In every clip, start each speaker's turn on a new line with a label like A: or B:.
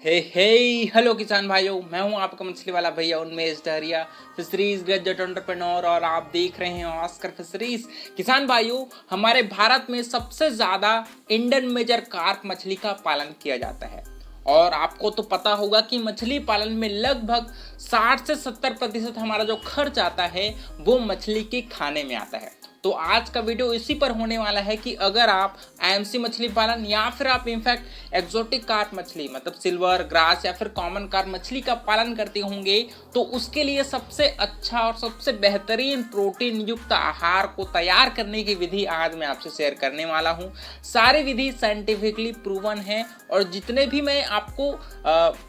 A: हे hello किसान भाइयों, मैं हूं आपका मछली वाला भैया उन्मेष डहरिया, फिशरीज ग्रेजुएट एंटरप्रेन्योर, और आप देख रहे हैं ऑस्कर फिशरीज। किसान भाइयों, हमारे भारत में सबसे ज्यादा इंडियन मेजर कार्प मछली का पालन किया जाता है और आपको तो पता होगा कि मछली पालन में लगभग 60 से 70% हमारा जो खर्च आता है वो मछली के खाने में आता है। तो आज का वीडियो इसी पर होने वाला है कि अगर आप आईएमसी मछली पालन या फिर आप इनफैक्ट एक्सोटिक कार्प मछली मतलब सिल्वर, ग्रास या फिर कॉमन कार्प मछली का पालन करते होंगे तो उसके लिए सबसे अच्छा और सबसे बेहतरीन प्रोटीन युक्त आहार को तैयार करने की विधि आज मैं आपसे शेयर करने वाला हूं। सारी विधि साइंटिफिकली प्रूवन है और जितने भी मैं आपको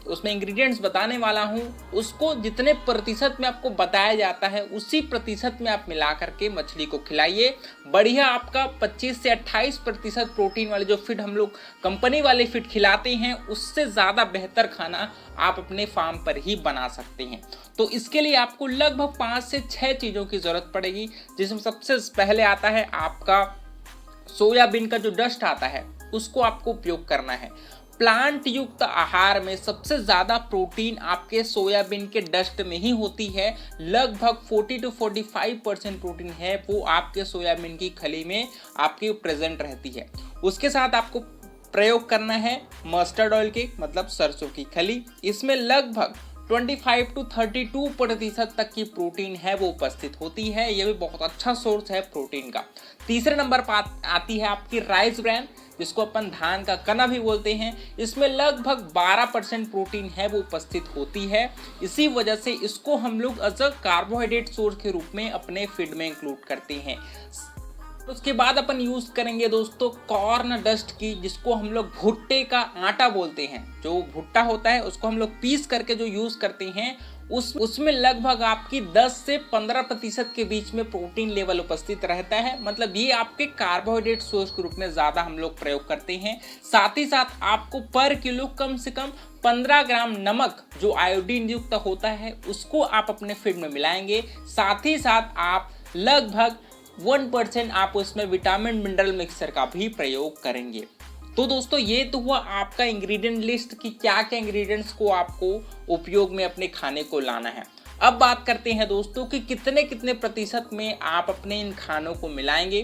A: उसमें इंग्रेडिएंट्स बताने वाला हूं उसको जितने प्रतिशत में आपको बताया जाता है उसी प्रतिशत में आप मिला करके मछली को खिलाइए। बढ़िया आपका 25 से 28% प्रोटीन वाले जो फीड हम लोग कंपनी वाले फीड खिलाते हैं उससे ज़्यादा बेहतर खाना आप अपने फार्म पर ही बना सकते हैं। तो इसके लिए आपको लगभग 5 से 6 चीज़ों की ज़रूरत पड़ेगी, जिसमें सबसे पहले आता है आपका सोयाबीन का जो डस्ट आता है उसको आपको उपयोग करना है। प्लांट युक्त आहार में सबसे ज़्यादा प्रोटीन आपके सोयाबीन के डस्ट में ही होती है। लगभग 40 to 45% प्रोटीन है वो आपके सोयाबीन की खली में आपके प्रेजेंट रहती है। उसके साथ आपको प्रयोग करना है मस्टर्ड ऑयल के मतलब सरसों की खली। इसमें लगभग 25 to 32% तक की प्रोटीन है वो उपस्थित होती है। यह भी बहुत अच्छा सोर्स है प्रोटीन का। तीसरे नंबर पर आती है आपकी राइस ब्रैन, जिसको अपन धान का कना भी बोलते हैं। इसमें लगभग 12% प्रोटीन है वो उपस्थित होती है। इसी वजह से इसको हम लोग एज अ कार्बोहाइड्रेट सोर्स के रूप में अपने फीड में इंक्लूड करते हैं। उसके बाद अपन यूज करेंगे दोस्तों कॉर्न डस्ट की, जिसको हम लोग भुट्टे का आटा बोलते हैं। जो भुट्टा होता है उसको हम लोग पीस करके जो यूज करते हैं उसमें लगभग आपकी 10 से 15% के बीच में प्रोटीन लेवल उपस्थित रहता है। मतलब ये आपके कार्बोहाइड्रेट सोर्स के रूप में ज्यादा हम लोग प्रयोग करते हैं। साथ ही साथ आपको पर किलो कम से कम 15 ग्राम नमक जो आयोडीन युक्त होता है उसको आप अपने फीड में मिलाएंगे। साथ ही साथ आप लगभग 1% आप उसमें विटामिन मिनरल मिक्सचर का भी प्रयोग करेंगे। तो दोस्तों ये तो हुआ आपका इंग्रेडिएंट लिस्ट कि क्या क्या इंग्रेडिएंट्स को आपको उपयोग में अपने खाने को लाना है। अब बात करते हैं दोस्तों कि कितने कितने प्रतिशत में आप अपने इन खानों को मिलाएंगे।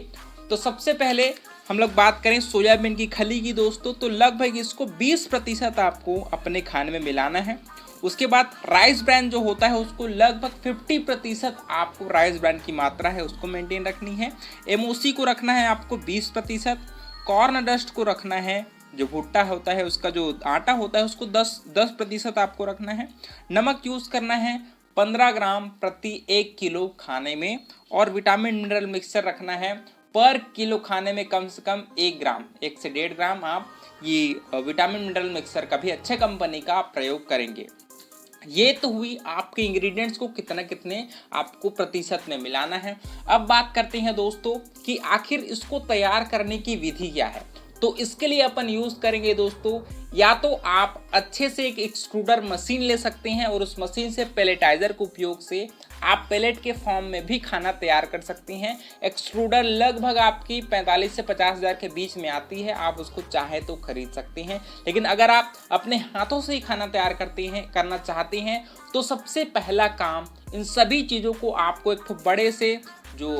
A: तो सबसे पहले हम लोग बात करें सोयाबीन की खली की दोस्तों, तो लगभग इसको 20% आपको अपने खाने में मिलाना है। उसके बाद राइस ब्रैन जो होता है उसको लगभग 50% आपको राइस ब्रैन की मात्रा है उसको मेंटेन रखनी है। एमओसी को रखना है आपको 20%। कॉर्न डस्ट को रखना है, जो भुट्टा होता है उसका जो आटा होता है उसको 10% आपको रखना है। नमक यूज़ करना है 15 ग्राम प्रति 1 किलो खाने में। और विटामिन मिनरल मिक्सचर रखना है पर किलो खाने में कम से कम 1 ग्राम, 1 से 1.5 ग्राम आप ये विटामिन मिनरल मिक्सचर का भी अच्छे कंपनी का आप प्रयोग करेंगे। ये तो हुई आपके इंग्रेडिएंट्स को कितने आपको प्रतिशत में मिलाना है। अब बात करते हैं दोस्तों कि आखिर इसको तैयार करने की विधि क्या है। तो इसके लिए अपन यूज करेंगे दोस्तों, या तो आप अच्छे से एक एक्सट्रूडर मशीन ले सकते हैं और उस मशीन से पैलेटाइजर के उपयोग से आप पैलेट के फॉर्म में भी खाना तैयार कर सकते हैं। एक्सट्रूडर लगभग आपकी 45 से 50 हज़ार के बीच में आती है, आप उसको चाहे तो खरीद सकते हैं। लेकिन अगर आप अपने हाथों से ही खाना तैयार करना चाहते हैं तो सबसे पहला काम इन सभी चीज़ों को आपको एक बड़े से जो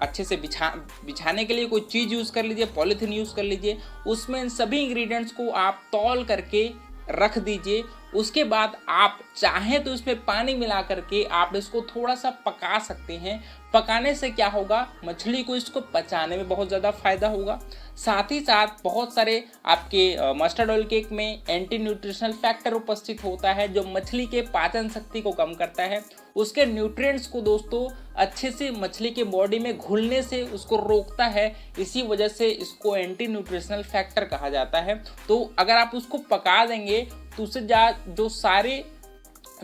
A: अच्छे से बिछाने के लिए कोई चीज़ यूज़ कर लीजिए, पॉलीथीन यूज़ कर लीजिए, उसमें इन सभी इंग्रेडिएंट्स को आप तौल करके रख दीजिए। उसके बाद आप चाहें तो इसमें पानी मिला करके आप इसको थोड़ा सा पका सकते हैं। पकाने से क्या होगा, मछली को इसको पचाने में बहुत ज़्यादा फायदा होगा। साथ ही साथ बहुत सारे आपके मस्टर्ड ऑयल केक में एंटी न्यूट्रिशनल फैक्टर उपस्थित होता है जो मछली के पाचन शक्ति को कम करता है। उसके न्यूट्रिएंट्स को दोस्तों अच्छे से मछली के बॉडी में घुलने से उसको रोकता है। इसी वजह से इसको एंटी न्यूट्रिशनल फैक्टर कहा जाता है। तो अगर आप उसको पका देंगे तो उससे जो सारे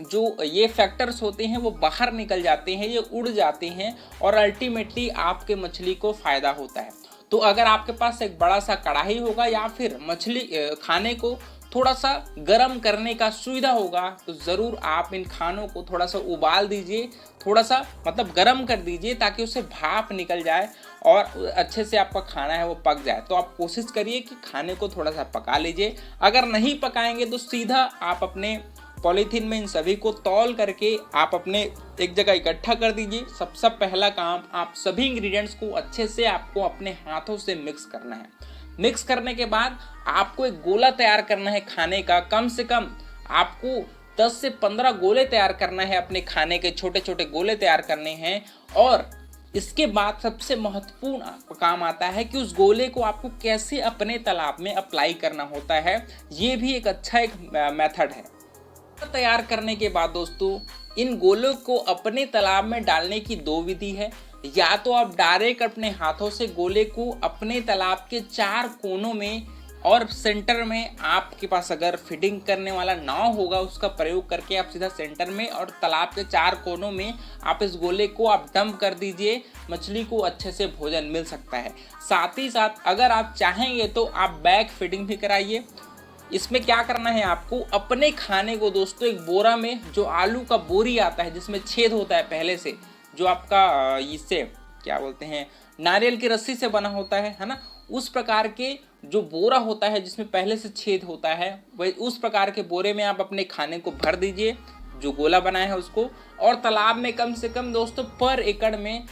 A: जो ये फैक्टर्स होते हैं वो बाहर निकल जाते हैं, ये उड़ जाते हैं और अल्टीमेटली आपके मछली को फ़ायदा होता है। तो अगर आपके पास एक बड़ा सा कढ़ाई होगा या फिर मछली खाने को थोड़ा सा गर्म करने का सुविधा होगा तो ज़रूर आप इन खानों को थोड़ा सा उबाल दीजिए, थोड़ा सा मतलब गर्म कर दीजिए ताकि उससे भाप निकल जाए और अच्छे से आपका खाना है वो पक जाए। तो आप कोशिश करिए कि खाने को थोड़ा सा पका लीजिए। अगर नहीं पकाएंगे तो सीधा आप अपने पॉलीथीन में इन सभी को तौल करके आप अपने एक जगह इकट्ठा कर दीजिए। सबसे पहला काम, आप सभी इंग्रेडिएंट्स को अच्छे से आपको अपने हाथों से मिक्स करना है। मिक्स करने के बाद आपको एक गोला तैयार करना है खाने का। कम से कम आपको 10 से 15 गोले तैयार करना है, अपने खाने के छोटे छोटे गोले तैयार करने हैं। और इसके बाद सबसे महत्वपूर्ण काम आता है कि उस गोले को आपको कैसे अपने तालाब में अप्लाई करना होता है। ये भी एक अच्छा मेथड है। तैयार करने के बाद दोस्तों, इन गोलों को अपने तालाब में डालने की 2 विधि है। या तो आप डायरेक्ट अपने हाथों से गोले को अपने तालाब के 4 कोनों में और सेंटर में, आपके पास अगर फीडिंग करने वाला नाव होगा उसका प्रयोग करके आप सीधा सेंटर में और तालाब के 4 कोनों में आप इस गोले को आप डंप कर दीजिए। मछली को अच्छे से भोजन मिल सकता है। साथ ही साथ अगर आप चाहेंगे तो आप बैक फीडिंग भी कराइए। इसमें क्या करना है, आपको अपने खाने को दोस्तों एक बोरा में, जो आलू का बोरी आता है जिसमें छेद होता है पहले से, जो आपका इससे क्या बोलते हैं, नारियल की रस्सी से बना होता है ना, उस प्रकार के जो बोरा होता है जिसमें पहले से छेद होता है, वही उस प्रकार के बोरे में आप अपने खाने को भर दीजिए, जो गोला बनाया है उसको। और तालाब में कम से कम दोस्तों पर एकड़ में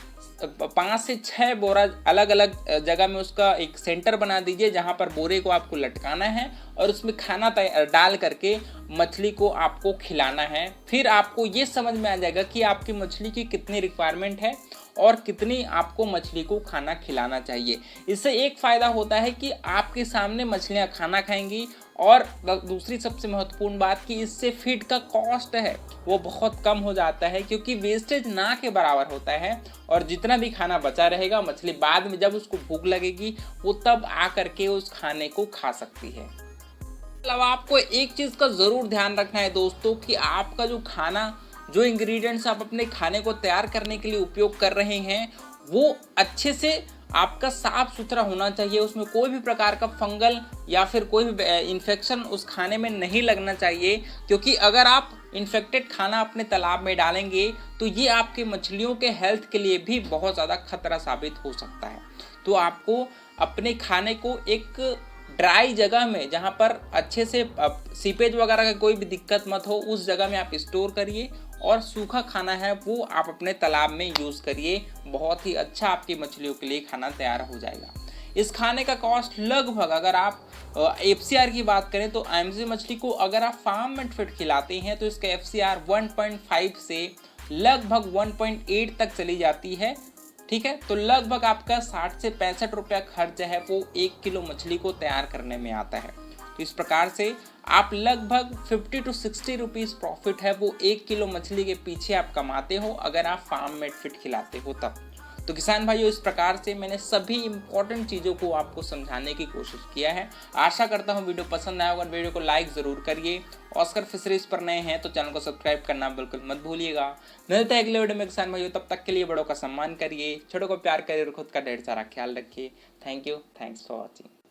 A: 5 से 6 बोरा अलग अलग जगह में उसका एक सेंटर बना दीजिए, जहां पर बोरे को आपको लटकाना है और उसमें खाना डाल करके मछली को आपको खिलाना है। फिर आपको ये समझ में आ जाएगा कि आपकी मछली की कितनी रिक्वायरमेंट है और कितनी आपको मछली को खाना खिलाना चाहिए। इससे एक फ़ायदा होता है कि आपके सामने मछलियाँ खाना खाएंगी। और दूसरी सबसे महत्वपूर्ण बात कि इससे फीड का कॉस्ट है वो बहुत कम हो जाता है, क्योंकि वेस्टेज ना के बराबर होता है। और जितना भी खाना बचा रहेगा, मछली बाद में जब उसको भूख लगेगी वो तब आ करके उस खाने को खा सकती है। अलावा आपको एक चीज़ का ज़रूर ध्यान रखना है दोस्तों, कि आपका जो खाना, जो इंग्रेडिएंट्स आप अपने खाने को तैयार करने के लिए उपयोग कर रहे हैं, वो अच्छे से आपका साफ सुथरा होना चाहिए। उसमें कोई भी प्रकार का फंगल या फिर कोई भी इन्फेक्शन उस खाने में नहीं लगना चाहिए, क्योंकि अगर आप इन्फेक्टेड खाना अपने तालाब में डालेंगे तो ये आपके मछलियों के हेल्थ के लिए भी बहुत ज़्यादा खतरा साबित हो सकता है। तो आपको अपने खाने को एक ड्राई जगह में, जहाँ पर अच्छे से सीपेज वगैरह का कोई भी दिक्कत मत हो, उस जगह में आप स्टोर करिए। और सूखा खाना है वो आप अपने तालाब में यूज़ करिए। बहुत ही अच्छा आपकी मछलियों के लिए खाना तैयार हो जाएगा। इस खाने का कॉस्ट लगभग, अगर आप FCR की बात करें तो IMC मछली को अगर आप फार्म में फीड खिलाते हैं तो इसका FCR 1.5 से लगभग 1.8 तक चली जाती है। ठीक है, तो लगभग आपका 60 से 65 रुपया खर्च है वो 1 किलो मछली को तैयार करने में आता है। तो इस प्रकार से आप लगभग 50 to 60 रुपीज़ प्रॉफिट है वो 1 किलो मछली के पीछे आप कमाते हो, अगर आप फार्म मेड फीड खिलाते हो तब। तो किसान भाइयों, इस प्रकार से मैंने सभी इंपॉर्टेंट चीज़ों को आपको समझाने की कोशिश किया है। आशा करता हूँ वीडियो पसंद आया होगा। वीडियो को लाइक ज़रूर करिए। ऑस्कर फिशरीज पर नए हैं तो चैनल को सब्सक्राइब करना बिल्कुल मत भूलिएगा। मिलते हैं अगले वीडियो में किसान भाइयों, तब तक के लिए बड़ों का सम्मान करिए, छोटों को प्यार करिए और खुद का ढेर सारा ख्याल रखिए। Thank you, thanks for watching.